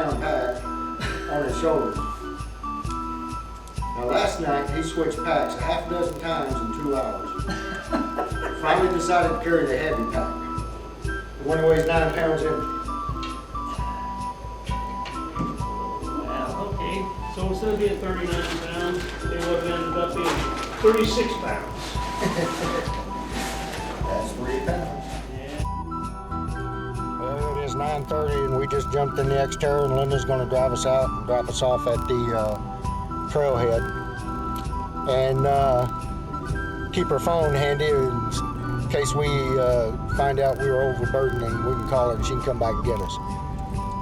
30-pound pack on his shoulders. Now last night he switched packs a half dozen times in 2 hours. Finally decided to carry the heavy pack. The one that weighs 9 pounds empty. Well, okay. So instead of being 39 pounds, it would have ended up being 36 pounds. That's 3 pounds. Yeah. Well, it is 9:30 and we just jumped in the Xterra and Linda's going to drive us out and drop us off at the trailhead. And keep her phone handy in case we find out we were overburdened, and we can call her and she can come back and get us.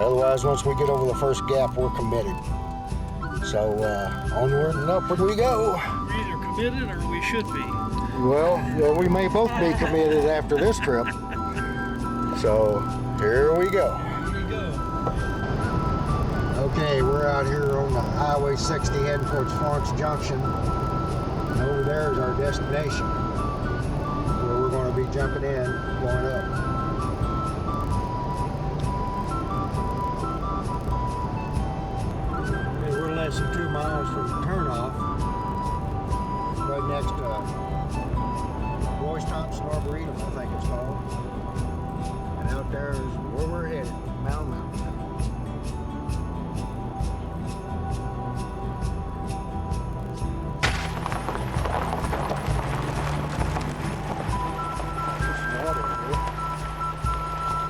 Otherwise, once we get over the first gap, we're committed. So onward and upward we go. We're either committed or we should be. Well, yeah, we may both be committed after this trip. So here we go. Here we go. Okay, we're out here on the Highway 60 heading towards Florence Junction. And over there is our destination, where we're going to be jumping in, going up. Okay, we're less than 2 miles from the turnoff, right next to Royce Thompson Arboretum, I think it's called. And out there is where we're headed, Mountain.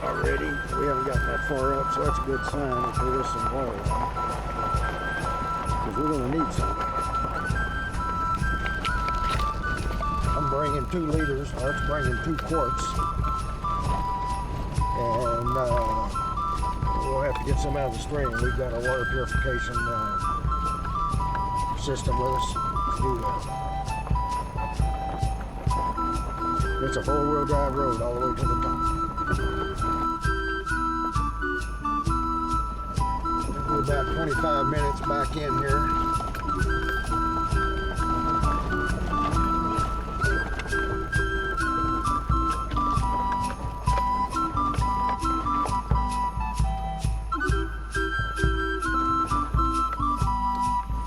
Already, we haven't got that far up, so that's a good sign that there is some water. Because we're going to need some. I'm bringing 2 liters, Art's bringing 2 quarts. And we'll have to get some out of the stream. We've got our water purification system with us to do that. It's a 4-wheel drive road all the way to the top. We're about 25 minutes back in here.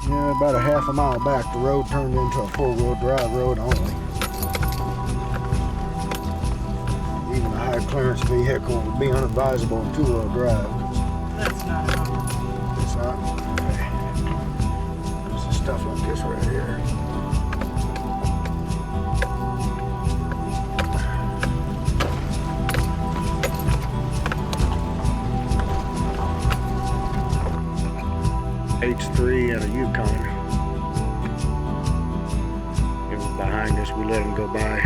Yeah, about a half a mile back, the road turned into a 4-wheel drive road only. Even a high clearance vehicle would be unadvisable in 2-wheel drive. That's not how. It's not? Okay. There's some stuff like this right here. H3 at a Yukon. It was behind us, we let him go by.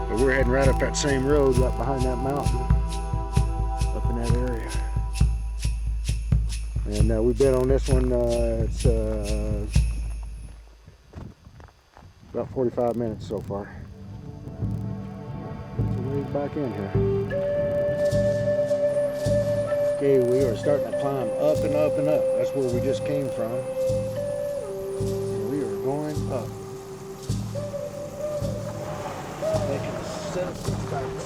But we're heading right up that same road up behind that mountain, up in that area. And we've been on this one, it's about 45 minutes so far. So we're back in here. Okay, we are starting to climb up and up and up. That's where we just came from. And we are going up. Making a set of footprints.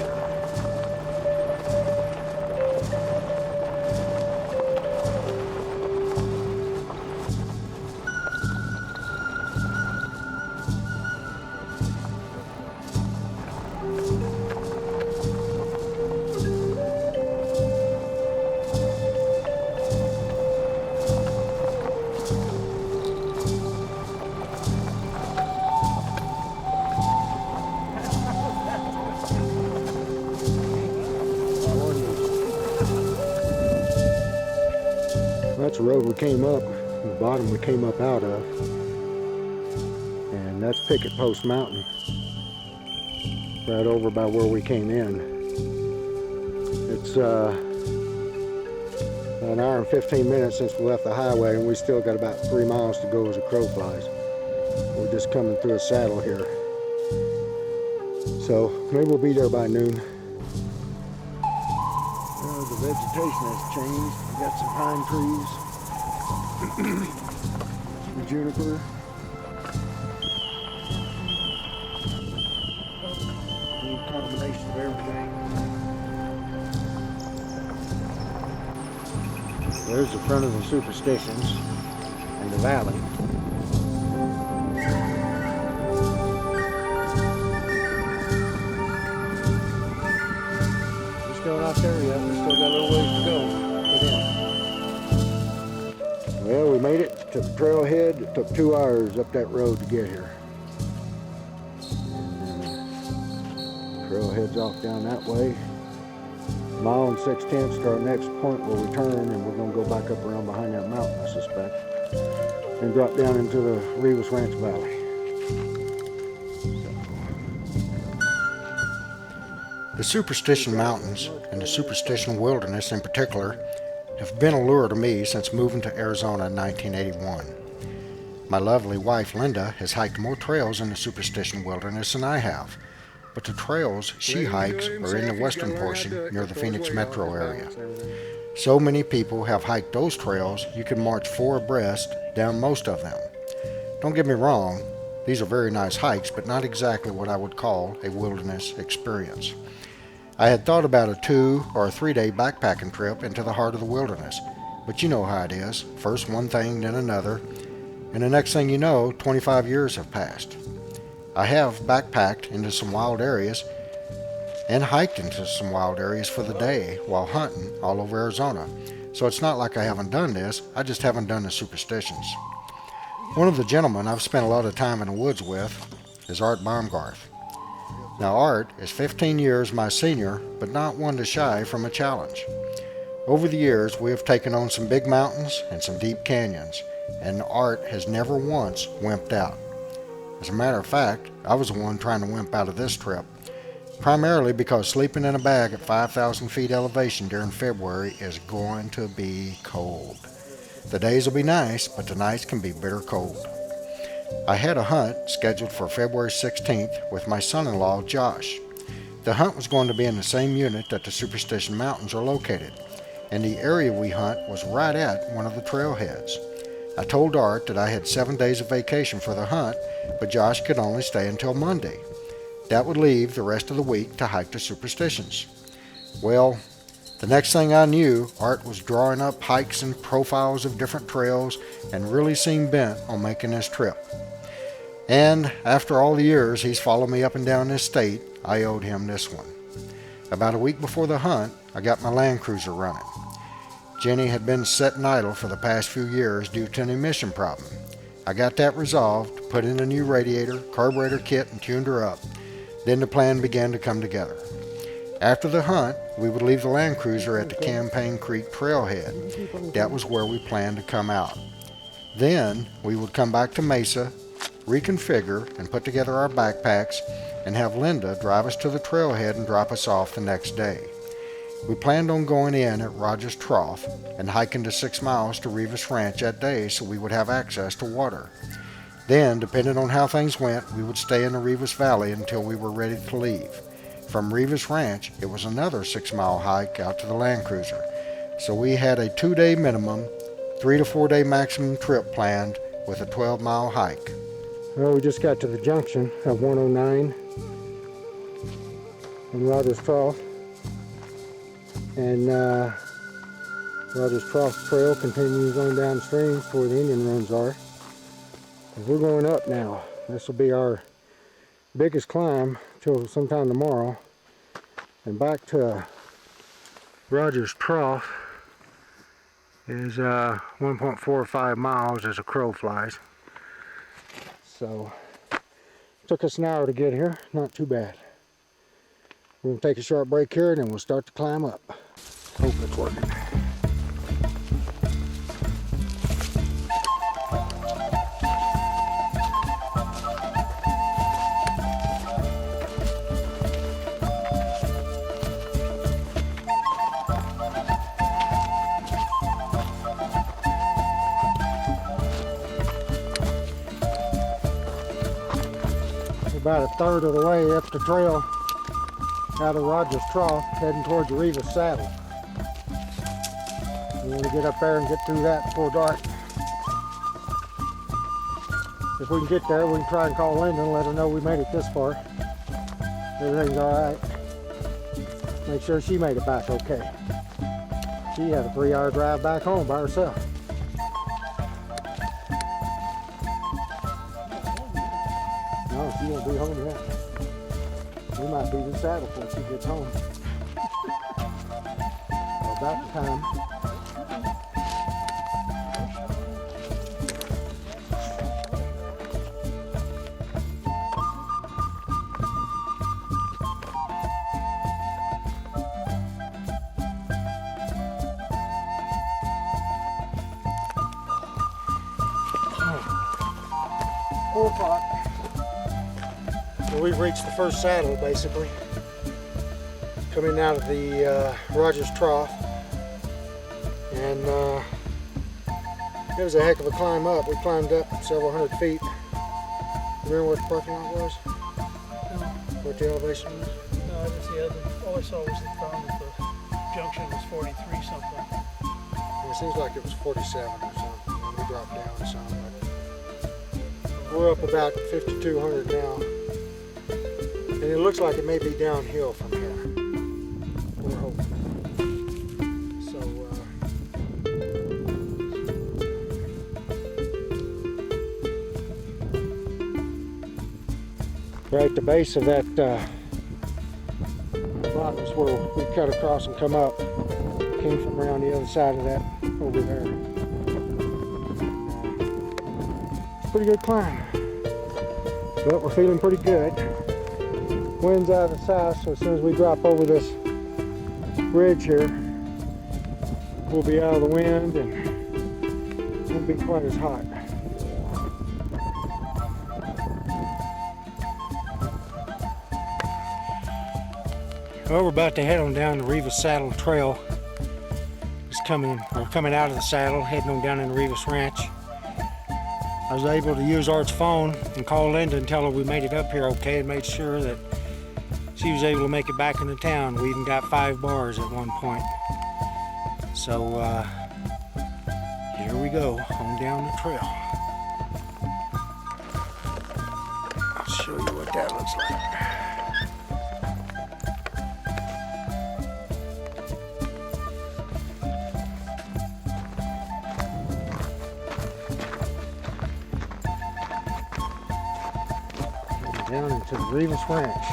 That's the road we came up, the bottom we came up out of, and that's Picket Post Mountain, right over by where we came in. It's an hour and 15 minutes since we left the highway, and we still got about 3 miles to go as a crow flies. We're just coming through a saddle here, so maybe we'll be there by noon. The vegetation has changed. We got some pine trees, some juniper, a combination of everything. There's the front of the Superstitions and the valley. We're still not there yet. We still got a little ways to go. Well, we made it to the trailhead. It took 2 hours up that road to get here. Trailhead's off down that way. 1 mile and 6/10 to our next point where we turn, and we're going to go back up around behind that mountain, I suspect, and drop down into the Rivas Ranch Valley. The Superstition Mountains, and the Superstition Wilderness in particular, have been a lure to me since moving to Arizona in 1981. My lovely wife Linda has hiked more trails in the Superstition Wilderness than I have, but the trails she hikes are in the western portion near the Phoenix metro area. So many people have hiked those trails you can march 4 abreast down most of them. Don't get me wrong, these are very nice hikes, but not exactly what I would call a wilderness experience. I had thought about a 2 or 3 day backpacking trip into the heart of the wilderness, but you know how it is. First one thing, then another, and the next thing you know, 25 years have passed. I have backpacked into some wild areas and hiked into some wild areas for the day while hunting all over Arizona. So it's not like I haven't done this, I just haven't done the Superstitions. One of the gentlemen I've spent a lot of time in the woods with is Art Baumbarth. Now Art is 15 years my senior, but not one to shy from a challenge. Over the years we have taken on some big mountains and some deep canyons, and Art has never once wimped out. As a matter of fact, I was the one trying to wimp out of this trip, primarily because sleeping in a bag at 5,000 feet elevation during February is going to be cold. The days will be nice, but the nights can be bitter cold. I had a hunt scheduled for February 16th with my son-in-law, Josh. The hunt was going to be in the same unit that the Superstition Mountains are located, and the area we hunt was right at one of the trailheads. I told Art that I had 7 days of vacation for the hunt, but Josh could only stay until Monday. That would leave the rest of the week to hike the Superstitions. Well, the next thing I knew, Art was drawing up hikes and profiles of different trails and really seemed bent on making this trip. And after all the years he's followed me up and down this state, I owed him this one. About a week before the hunt, I got my Land Cruiser running. Jenny had been sitting idle for the past few years due to an emission problem. I got that resolved, put in a new radiator, carburetor kit, and tuned her up. Then the plan began to come together. After the hunt, we would leave the Land Cruiser at the Campaign Creek trailhead. That was where we planned to come out. Then we would come back to Mesa, reconfigure and put together our backpacks, and have Linda drive us to the trailhead and drop us off the next day. We planned on going in at Rogers Trough and hiking the 6 miles to Rivas Ranch that day so we would have access to water. Then, depending on how things went, we would stay in the Rivas Valley until we were ready to leave. From Rivas Ranch, it was another 6-mile hike out to the Land Cruiser. So we had a 2-day minimum, 3 to 4 day maximum trip planned with a 12-mile hike. Well, we just got to the junction of 109 and Rogers Trough. And Rogers Trough Trail continues on downstream to where the Indian runs are. We're going up now. This will be our biggest climb till sometime tomorrow. And back to Rogers Trough is 1.45 miles as a crow flies. So it took us an hour to get here. Not too bad. We're going to take a short break here and then we'll start to climb up. Hope it's working. About a third of the way up the trail out of Rogers Trough, heading towards the Rivas Saddle. We want to get up there and get through that before dark. If we can get there, we can try and call Linda and let her know we made it this far. Everything's all right. Make sure she made it back okay. She had a 3-hour drive back home by herself. No, she won't be home yet. We might be in the saddle before she gets home. Well, about the time. Well, we've reached the first saddle basically. Coming out of the Rogers Trough. And it was a heck of a climb up. We climbed up several hundred feet. Remember what the parking lot was? No, What the elevation was? no, I didn't see other. All I saw was the front of the junction was 43 something. It seems like it was 47 or something. And we dropped down some. But we're up about 5,200 now. And it looks like it may be downhill from here. We're hoping. So, right at the base of that rock is where we cut across and come up. Came from around the other side of that over there. It's a pretty good climb. But we're feeling pretty good. Wind's out of the south, so as soon as we drop over this ridge here, we'll be out of the wind and won't be quite as hot. Well, we're about to head on down the Rivas Saddle Trail. We're coming out of the saddle, heading on down in the Rivas Ranch. I was able to use Art's phone and call Linda and tell her we made it up here okay and made sure that she was able to make it back into town. We even got 5 bars at one point. So here we go on down the trail. I'll show you what that looks like. Down into the Rivas Ranch.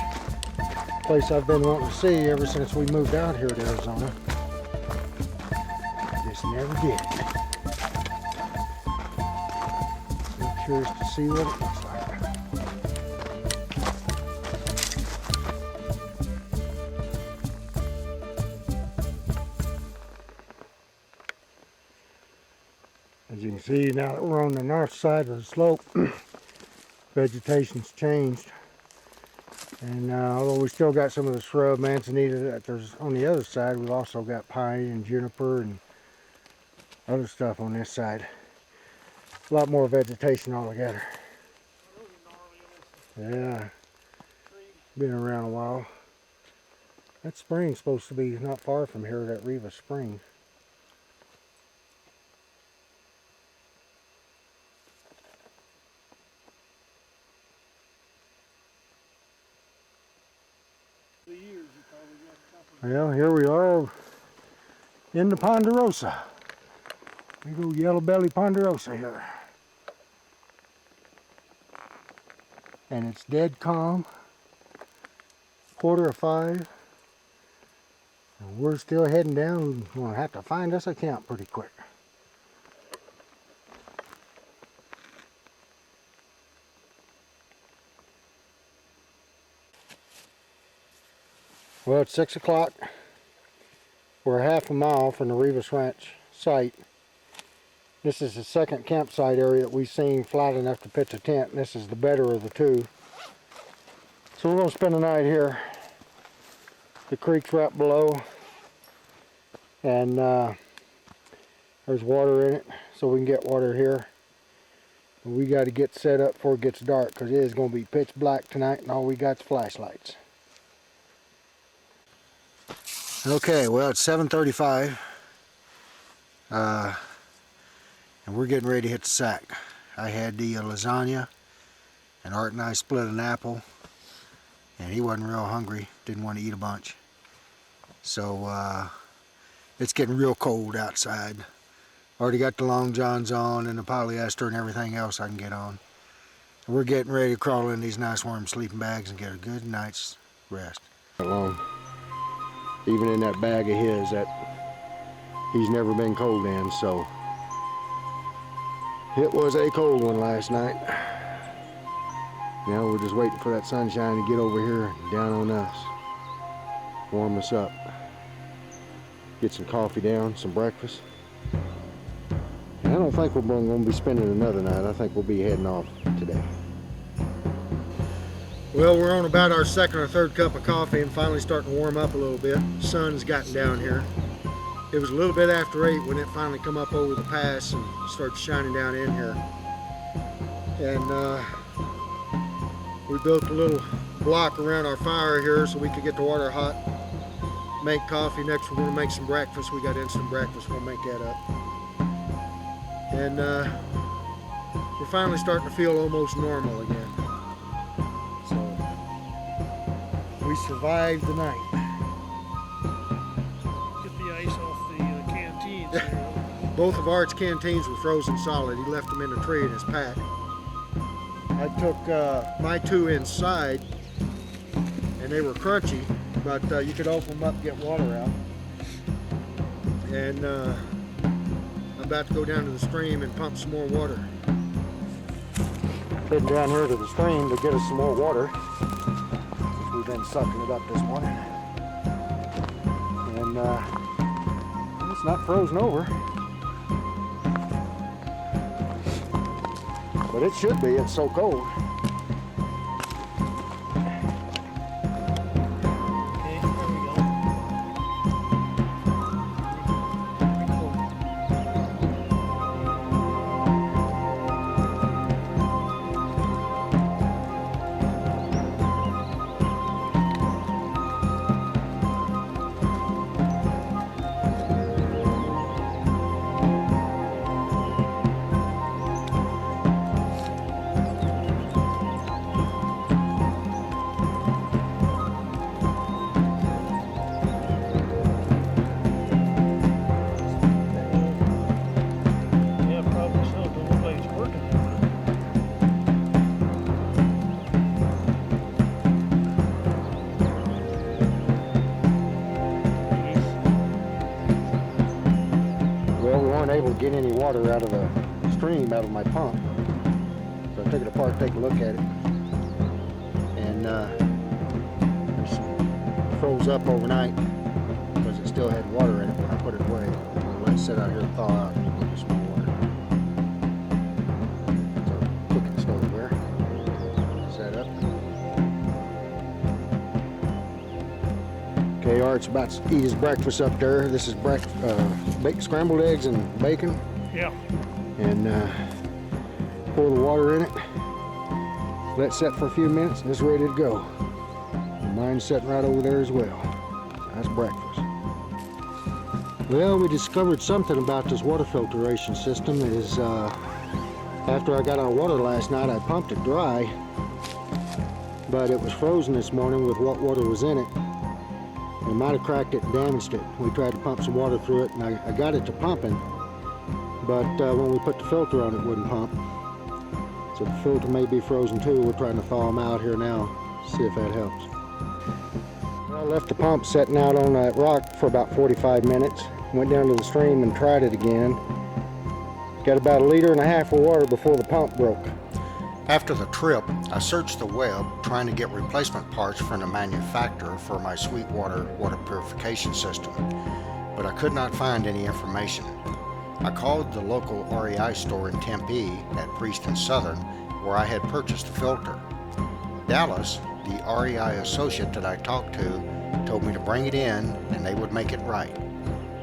Place I've been wanting to see ever since we moved out here to Arizona. Just never did. I'm curious to see what it looks like. As you can see, now that we're on the north side of the slope, vegetation's changed. And although we still got some of the shrub manzanita that there's on the other side, we've also got pine and juniper and other stuff on this side. A lot more vegetation altogether. Yeah, been around a while. That spring's supposed to be not far from here, that Rivas Spring. Well, here we are in the Ponderosa. Big old yellow belly Ponderosa here. And it's dead calm. 4:45. And we're still heading down. We're going to have to find us a camp pretty quick. Well, it's 6 o'clock. We're half a mile from the Rivas Ranch site. This is the second campsite area that we've seen flat enough to pitch a tent. And this is the better of the two. So we're going to spend the night here. The creek's right below. And there's water in it, so we can get water here. But we got to get set up before it gets dark, because it is going to be pitch black tonight and all we got is flashlights. Okay, well, it's 7:35, and we're getting ready to hit the sack. I had the lasagna, and Art and I split an apple, and he wasn't real hungry, didn't want to eat a bunch. So It's getting real cold outside. Already got the long johns on and the polyester and everything else I can get on. We're getting ready to crawl in these nice warm sleeping bags and get a good night's rest. Long. Even in that bag of his that he's never been cold in, so it was a cold one last night. Now we're just waiting for that sunshine to get over here and down on us. Warm us up. Get some coffee down, some breakfast. And I don't think we're going to be spending another night. I think we'll be heading off today. Well, we're on about our second or third cup of coffee and finally starting to warm up a little bit. Sun's gotten down here. It was a little bit after 8 when it finally come up over the pass and started shining down in here. And we built a little block around our fire here so we could get the water hot, make coffee. Next we're going to make some breakfast. We got instant breakfast. We'll make that up. And we're finally starting to feel almost normal again. So we survived the night. Get the ice off the canteens here. Both of Art's canteens were frozen solid. He left them in a tree in his pack. I took my 2 inside and they were crunchy, but you could open them up and get water out. And I'm about to go down to the stream and pump some more water. Heading down here to the stream to get us some more water. We've been sucking it up this morning. And it's not frozen over. But it should be, it's so cold. Okay, there we go. Able to get any water out of the stream out of my pump, so I took it apart to take a look at it, and it froze up overnight because it still had water in it when I put it away. I let it sit out here and thaw out and get some more water. So cooking the stove there, set up. Okay, Art's about to eat his breakfast up there. This is baked scrambled eggs and bacon. Yeah. And pour the water in it. Let it set for a few minutes and it's ready to go. And mine's sitting right over there as well. That's breakfast. Well, we discovered something about this water filtration system. It is, after I got our water last night, I pumped it dry, but it was frozen this morning with what water was in it. It might have cracked it and damaged it. We tried to pump some water through it, and I got it to pumping, but when we put the filter on, it wouldn't pump. So the filter may be frozen too. We're trying to thaw them out here now, see if that helps. Well, I left the pump sitting out on that rock for about 45 minutes. Went down to the stream and tried it again. Got about 1.5 liters of water before the pump broke. After the trip, I searched the web trying to get replacement parts from the manufacturer for my Sweetwater water purification system, but I could not find any information. I called the local REI store in Tempe at Priest and Southern, where I had purchased the filter. Dallas, the REI associate that I talked to, told me to bring it in and they would make it right.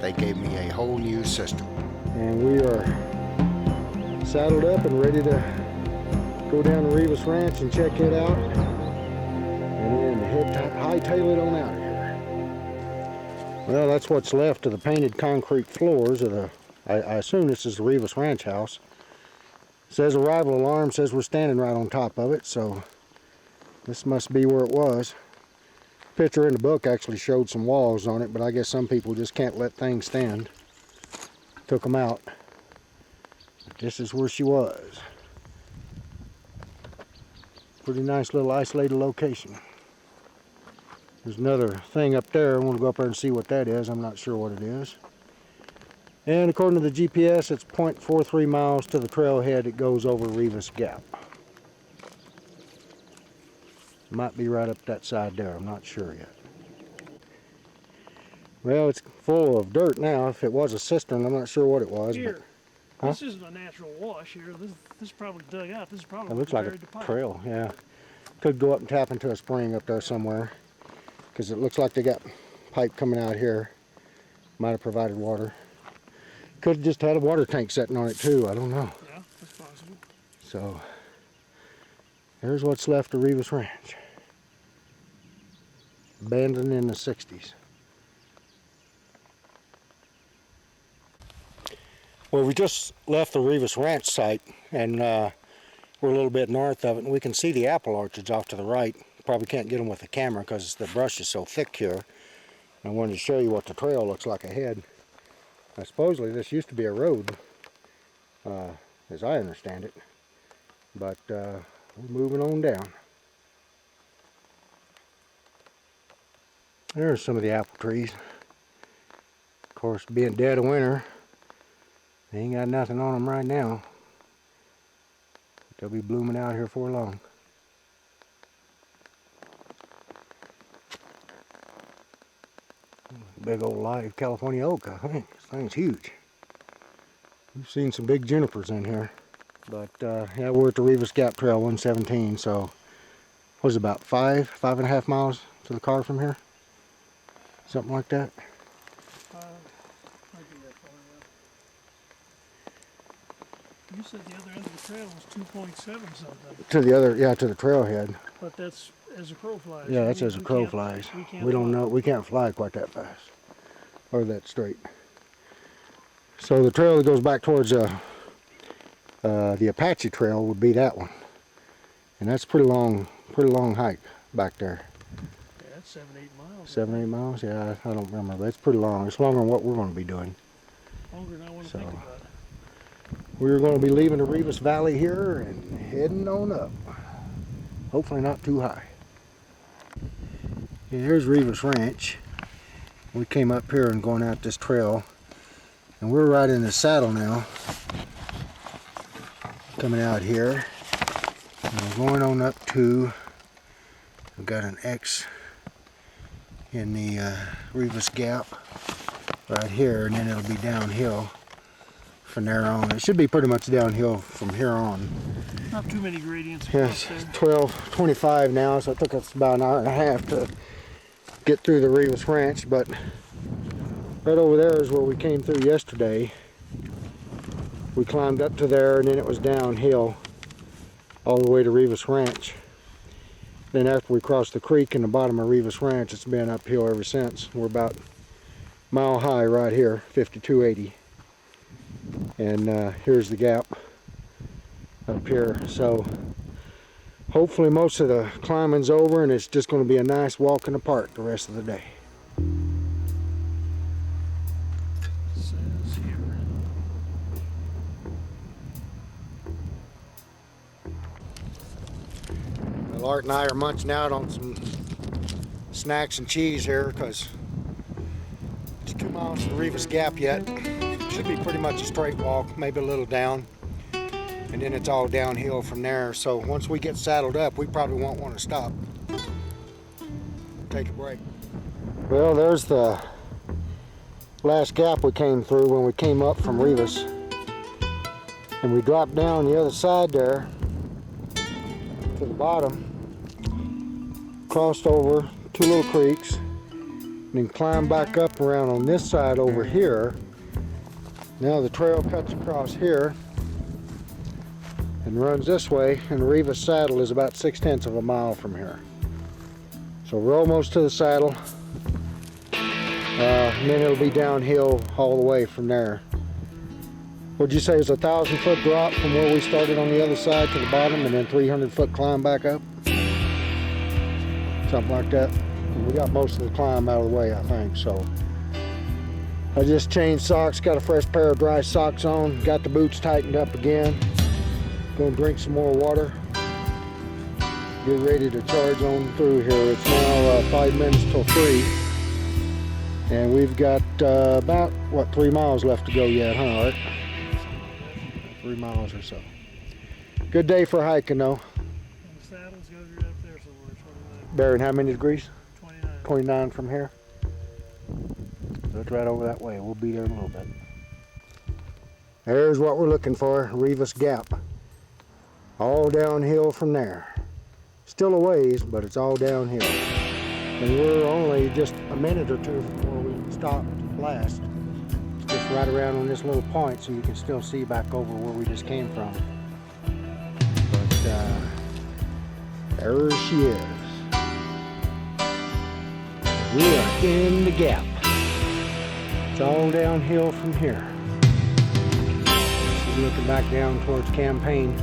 They gave me a whole new system. And we are saddled up and ready to go down to Rivas Ranch and check it out, and then hightail it on out of here. Well, that's what's left of the painted concrete floors of the, I assume this is the Rivas Ranch house. It says arrival alarm, says we're standing right on top of it, so this must be where it was. picture in the book actually showed some walls on it, but I guess some people just can't let things stand. Took them out. This is where she was. Pretty nice little isolated location. There's another thing up there. I want to go up there and see what that is. I'm not sure what it is. And according to the GPS, it's 0.43 miles to the trailhead. It goes over Revis Gap. Might be right up that side there. I'm not sure yet. Well, it's full of dirt now. If it was a cistern, I'm not sure what it was. Here, Huh? this isn't a natural wash here. This is probably dug out. This is probably It looks like buried the a pipe. trail, yeah. Could go up and tap into a spring up there somewhere, because it looks like they got pipe coming out here. Might have provided water. Could have just had a water tank sitting on it too. I don't know. Yeah, that's possible. So there's what's left of Revis Ranch. Abandoned in the 60s. Well, we just left the Revis Ranch site, and we're a little bit north of it, and we can see the apple orchards off to the right. Probably can't get them with the camera because the brush is so thick here. I wanted to show you what the trail looks like ahead. Supposedly this used to be a road, as I understand it, but we're moving on down. There's some of the apple trees. Of course, being dead of winter, they ain't got nothing on them right now. They'll be blooming out here for long. Big old live California oak, I think. This thing's huge. We've seen some big junipers in here. But yeah, we're at the Revis Gap Trail 117, so what is it, about 5.5 miles to the car from here? Something like that. Might be that far, yeah. You said the other end of the trail was 2.7 something. To the other, yeah, to the trailhead. But that's as a crow flies. Yeah, that's as a crow flies. We don't know, we can't fly quite that fast. Or that straight. So the trail that goes back towards the Apache Trail would be that one. And that's pretty long hike back there. Yeah, that's 7-8 miles. 7-8 miles? Yeah, I don't remember, but it's pretty long. It's longer than what we're going to be doing. Longer than I want to think about it. We're going to be leaving the Revis Valley here and heading on up. Hopefully not too high. Yeah, here's Revis Ranch. We came up here and going out this trail, and we're right in the saddle now. Coming out here, and we're going on up to, we've got an X in the Revis Gap right here, and then it'll be downhill from there on. It should be pretty much downhill from here on. Not too many gradients. Yes, 12:25 now, so it took us about an hour and a half to get through the Revis Ranch, but right over there is where we came through yesterday. We climbed up to there, and then it was downhill all the way to Revis Ranch. Then after we crossed the creek in the bottom of Revis Ranch, it's been uphill ever since. We're about mile high right here, 5280. And here's the gap up here. So hopefully most of the climbing's over, and it's just going to be a nice walk in the park the rest of the day. Says here. Well, Art and I are munching out on some snacks and cheese here because it's 2 miles to the Revis Gap yet. Should be pretty much a straight walk, maybe a little down, and then it's all downhill from there. So once we get saddled up, we probably won't want to stop. Take a break. Well, there's the last gap we came through when we came up from Revis, and we dropped down the other side there to the bottom, crossed over 2 little creeks, and then climbed back up around on this side over here. Now the trail cuts across here and runs this way, and the Revis saddle is about 6/10 of a mile from here. So we're almost to the saddle, and then it'll be downhill all the way from there. Would you say it's a 1,000-foot drop from where we started on the other side to the bottom, and then 300-foot climb back up? Something like that. We got most of the climb out of the way, I think, so. I just changed socks, got a fresh pair of dry socks on, got the boots tightened up again. Gonna drink some more water. Get ready to charge on through here. It's now 5 minutes till 3. And we've got about, what, 3 miles left to go yet, huh, Art? 3 miles or so. Good day for hiking, though. And the saddles go right up there somewhere, 29. Bearing how many degrees? 29. 29 from here. So it's right over that way. We'll be there in a little bit. There's what we're looking for, Revis Gap. All downhill from there. Still a ways, but it's all downhill. And we're only just a minute or two before we stopped last. It's just right around on this little point, so you can still see back over where we just came from. But there she is. We are in the gap. It's all downhill from here. So looking back down towards Campaign.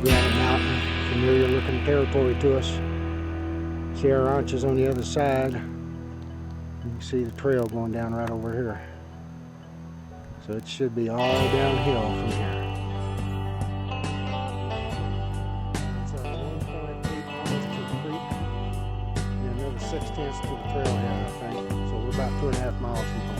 We've got a mountain, familiar looking territory to us. Sierra Ranch is on the other side. You can see the trail going down right over here. So it should be all downhill from here. It's 1.8 miles to the creek and another 6/10 to the trailhead, I think. So we're about 2.5 miles from home.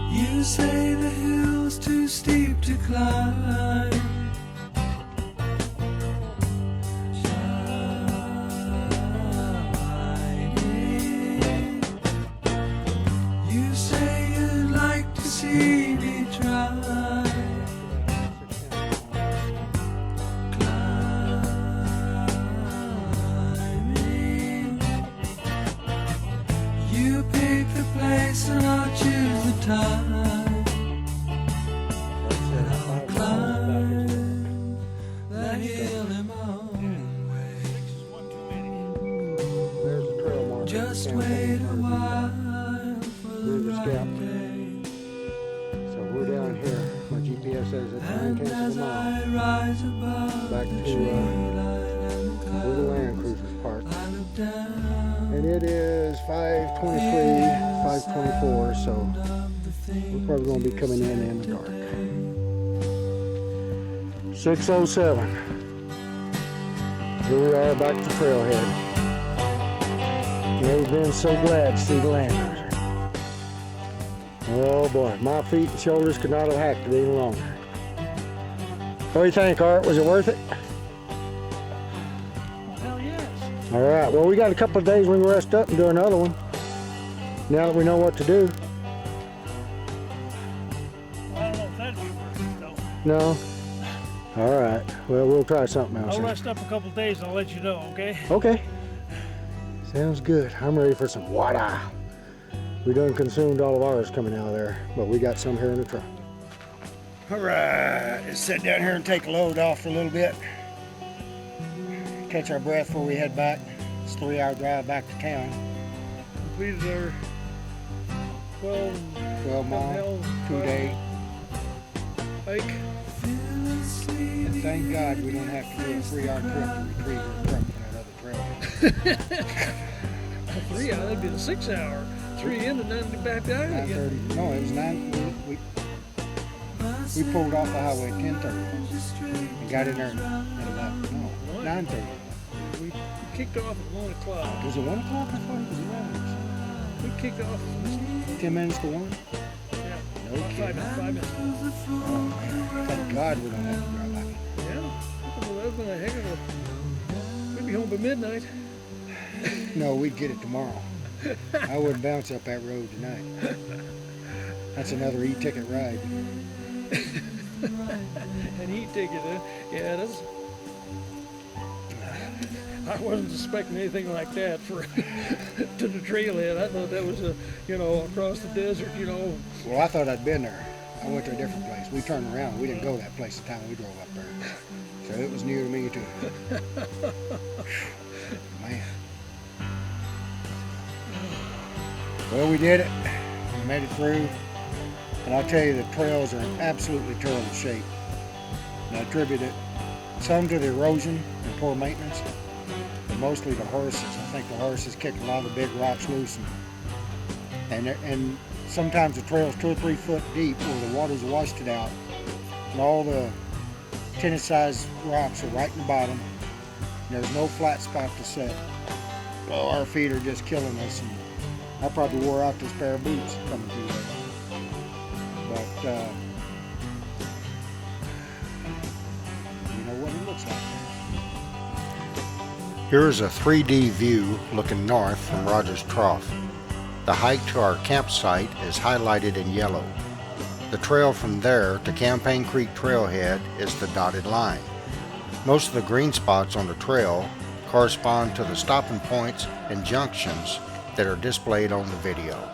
You say the hill's too steep to climb. Shining. You say you'd like to see me try. Climbing. You pick the place and I'll choose the time. Just wait a while for the right day. So we're down here. My GPS says it's 9/10 of a mile. Rise above Back to where the Land Cruisers park. I look down And it is 5:23, 5:24, so we're probably going to be coming in the dark. 6:07. Here we are back to Trailhead. Never been so glad to see the Land Cruiser. Oh boy, my feet and shoulders could not have hacked it any longer. What do you think, Art? Was it worth it? Hell yes. All right, well, we got a couple of days we can rest up and do another one. Now that we know what to do. Well, I don't know if that'd be worth it, though. No? All right, well, we'll try something else. I'll then. rest up a couple days and I'll let you know, okay? Okay. Sounds good. I'm ready for some water. We done consumed all of ours coming out of there, but we got some here in the truck. All right, let's sit down here and take a load off for a little bit. Catch our breath before we head back. It's a 3-hour drive back to town. Completed our 12 12-mile, 2-day. hike. And thank God we don't have to do a 3-hour trip to retrieve our truck from that other trail. 3 hour, that'd be the 6 hour. 3 in and 9 back down again. 9:30. No, it was 9. We pulled off the highway at 10:30 and got in there at about 9:30. We kicked off at 1 o'clock. Was it 1 o'clock? I thought it was 11. We kicked off 10 minutes to 1? yeah, No about kidding. 5 minutes. Oh, man. Thank God we don't have to drive back. Yeah, well, that would have been a heck of a... We'd be home by midnight. No, we'd get it tomorrow. I wouldn't bounce up that road tonight. That's another e-ticket ride. An e-ticket, huh? Yeah, that's... I wasn't expecting anything like that for to the trailhead. I thought that was across the desert, Well, I thought I'd been there. I went to a different place. We turned around. We didn't go to that place the time we drove up there. So it was new to me too. Man. Well, we did it. We made it through. And I'll tell you, the trails are in absolutely terrible shape. And I attribute it some to the erosion and poor maintenance, but mostly to horses. I think the horses kicked a lot of the big rocks loose, and sometimes the trail's 2 or 3 foot deep where the water's washed it out, and all the tennis-sized rocks are right in the bottom. And there's no flat spot to set. Oh, our feet are just killing us, and I probably wore out this pair of boots coming through there. But you know what it looks like. Here is a 3D view looking north from Rogers Trough. The hike to our campsite is highlighted in yellow. The trail from there to Campaign Creek Trailhead is the dotted line. Most of the green spots on the trail correspond to the stopping points and junctions that are displayed on the video.